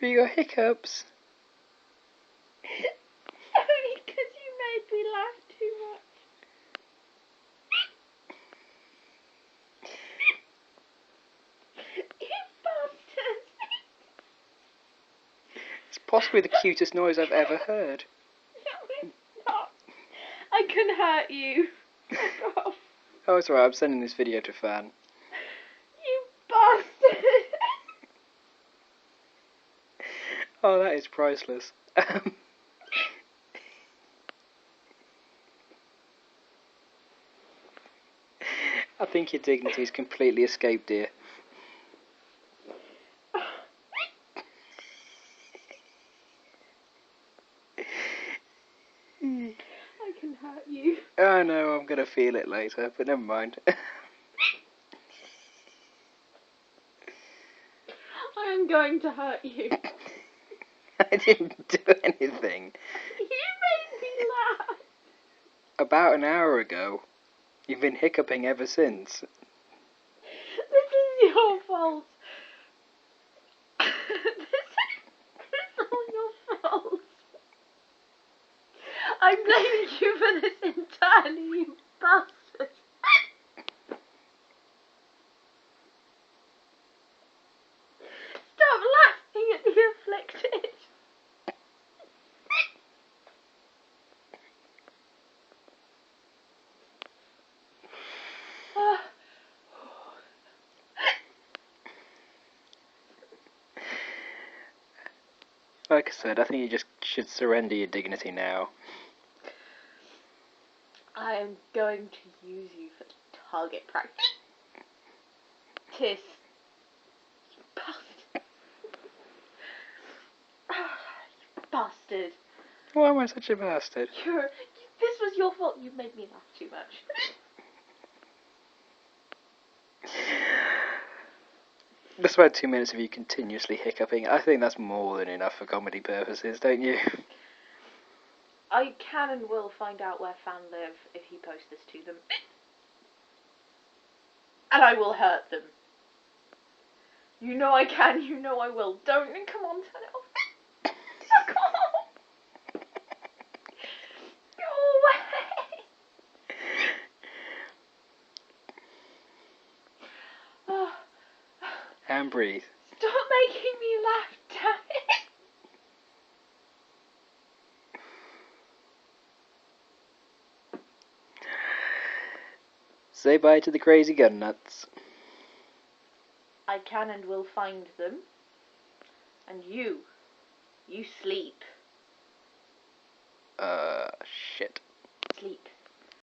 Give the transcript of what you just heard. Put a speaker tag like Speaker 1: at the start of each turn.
Speaker 1: Have you got hiccups?
Speaker 2: Only because you made me laugh too much. You bastards!
Speaker 1: It's possibly the cutest noise I've ever heard.
Speaker 2: No, it's not. I can hurt you. Fuck off.
Speaker 1: Oh, it's alright, I'm sending this video to Fan.
Speaker 2: You bastard!
Speaker 1: Oh, that is priceless. I think your dignity's completely escaped, dear.
Speaker 2: I can hurt you.
Speaker 1: Oh no, I'm gonna feel it later, but never mind.
Speaker 2: I am going to hurt you.
Speaker 1: I didn't do anything.
Speaker 2: You made me laugh.
Speaker 1: About an hour ago. You've been hiccuping ever since.
Speaker 2: This is your fault. This is all your fault. I'm blaming you for this entirely, you bastard. Stop laughing at the afflicted.
Speaker 1: Like I said, I think you just should surrender your dignity now.
Speaker 2: I am going to use you for target practice. You bastard. You bastard.
Speaker 1: Why am I such a bastard?
Speaker 2: This was your fault. You made me laugh too much.
Speaker 1: That's about 2 minutes of you continuously hiccuping. I think that's more than enough for comedy purposes, don't you?
Speaker 2: I can and will find out where Fan live if he posts this to them. And I will hurt them. You know I can, you know I will. Don't, come on, turn it off. Fuck off! Go away!
Speaker 1: And breathe.
Speaker 2: Stop making me laugh, damn it!
Speaker 1: Say bye to the crazy gun nuts.
Speaker 2: I can and will find them. And you sleep.
Speaker 1: Shit.